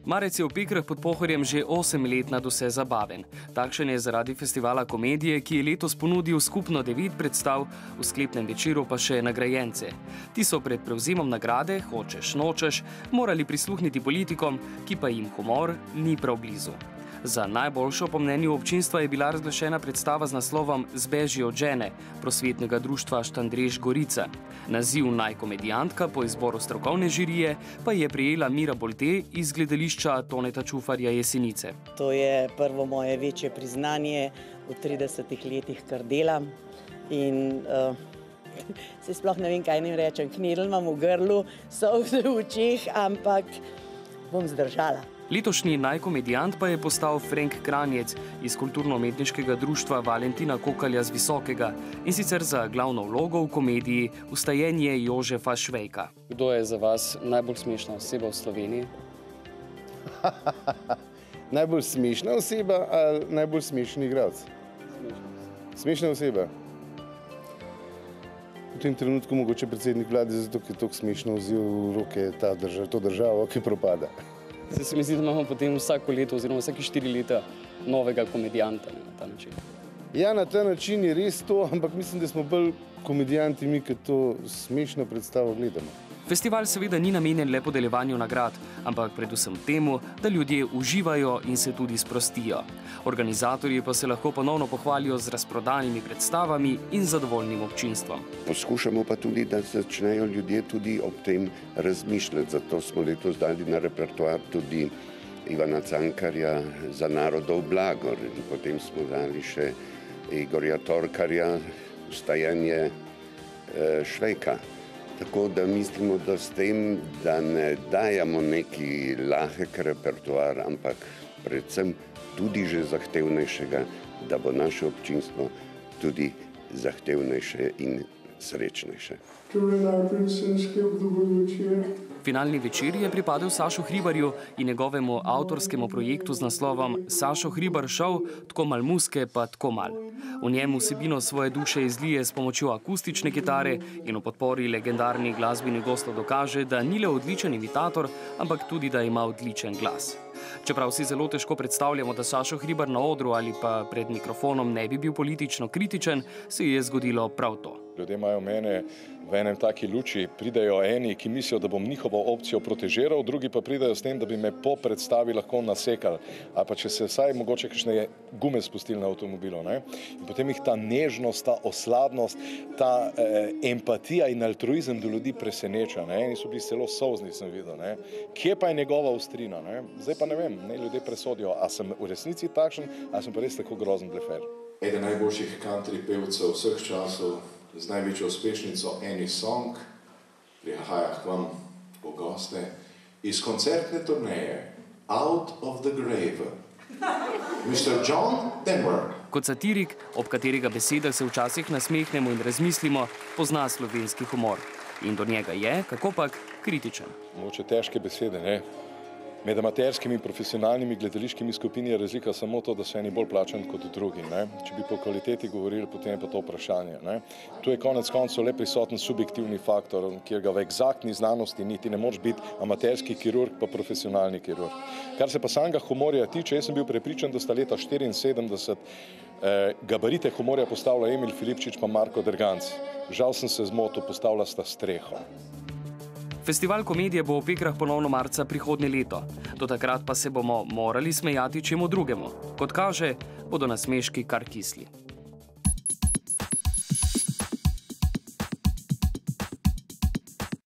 Marec je v Pekrah pod Pohorjem že 8 let nadvse zabaven. Takšen je zaradi festivala komedije, ki je letos ponudil skupno 9 predstav, v sklepnem večeru pa še nagrajence. Ti so pred prevzemom nagrade, hočeš nočeš, morali prisluhniti politikom, ki pa jim humor ni prav blizu. Za najboljšo po mnenju občinstva je bila razglašena predstava z naslovom Zbeži od žene prosvetnega društva Štandrež Gorica. Naziv najkomedijantka po izboru strokovne žirije pa je prejela Mira Bolte iz gledališča Toneta Čufarja Jesenice. To je prvo moje večje priznanje v 30 letih, kar delam. In se sploh ne vem, kaj naj rečem, knedl imam v grlu, solze v očeh, ampak bom zdržala. Letošnji najkomedijant pa je postal Frank Kranjec iz kulturno-umetniškega društva Valentina Kokalja z Visokega, in sicer za glavno vlogo v komediji Vstajenje Jožefa Švejka. Kdo je za vas najbolj smešna oseba v Sloveniji? Najbolj smešna oseba ali najbolj smešen igralec? Smešna oseba. V tem trenutku mogoče predsednik vlade, zato ker je tako smešno vzel v roke to državo, ki propada. Se mi zdi, da imamo potem vsako leto oziroma vsake 4 leta novega komedijanta na ta način. Ja, na ta način je res to, ampak mislim, da smo bolj komedijanti mi, ki to smešno predstavo gledamo. Festival seveda ni namenjen le podeljevanju nagrad, ampak predvsem temu, da ljudje uživajo in se tudi sprostijo. Organizatorji pa se lahko ponovno pohvalijo z razprodanimi predstavami in zadovoljnim občinstvom. Poskušamo pa tudi, da začnejo ljudje tudi ob tem razmišljati. Zato smo letos dali na repertoar tudi Ivana Cankarja Za narodov blagor. In potem smo dali še Igorja Torkarja Vstajenje Švejka. Tako da mislimo, da s tem, da ne dajamo neki lahek repertoar, ampak predvsem tudi že zahtevnejšega, da bo naše občinstvo tudi zahtevnejše in srečnejše. Finalni večer je pripadel Sašu Hribarju in njegovemu avtorskemu projektu z naslovom Sašo Hribar Show, tako mal muske pa tako mal. V njem vsebino svoje duše izlije s pomočjo akustične kitare in v podpori legendarnih glasbenih gostov dokaže, da ni le odličen imitator, ampak tudi, da ima odličen glas. Čeprav si zelo težko predstavljamo, da Sašo Hribar na odru ali pa pred mikrofonom ne bi bil politično kritičen, se je zgodilo prav to. Ljudje imajo mene v enem taki luči, pridejo eni, ki mislijo, da bom njihovo opcijo protežiral, drugi pa pridejo s tem, da bi me po predstavi lahko nasekali. Ali pa če se vsaj mogoče kakšne gume spustili na avtomobilu. In potem jih ta nežnost, ta osladnost, ta empatija in altruizem do ljudi preseneča. Eni so bili celo solzni, sem videl. Kje pa je njegova ostrina? Zdaj pa ne vem, ljudje presodijo, a sem v resnici takšen, a sem pa res tako grozen blefer. Eden najboljših country pevcev vseh časov, z največjo uspešnico Any Song, prihaja k vam v goste iz koncertne turneje Out of the Grave, Mr. John Denver. Kot satirik, ob katerega besedah se včasih nasmehnemo in razmislimo, pozna slovenski humor. In do njega je, kakopak, kritičen. Mogoče težke besede, ne? Med amaterskimi in profesionalnimi gledališkimi skupini je razlika samo to, da so eni bolj plačani kot drugi. Če bi po kvaliteti govorili, potem je pa to vprašanje. Tu je konec koncev le prisoten subjektivni faktor, kjer ga v eksaktni znanosti niti ne moreš biti amaterski kirurg pa profesionalni kirurg. Kar se pa samega humorja tiče, jaz sem bil prepričan, da sta leta 1974 gabarite humorja postavila Emil Filipčič pa Marko Derganc. Žal sem se zmotil, postavila sta Streho. Festival komedije bo v Pekrah ponovno marca prihodnje leto. Do takrat pa se bomo morali smejati čemu drugemu. Kot kaže, bodo nasmeški kar kisli.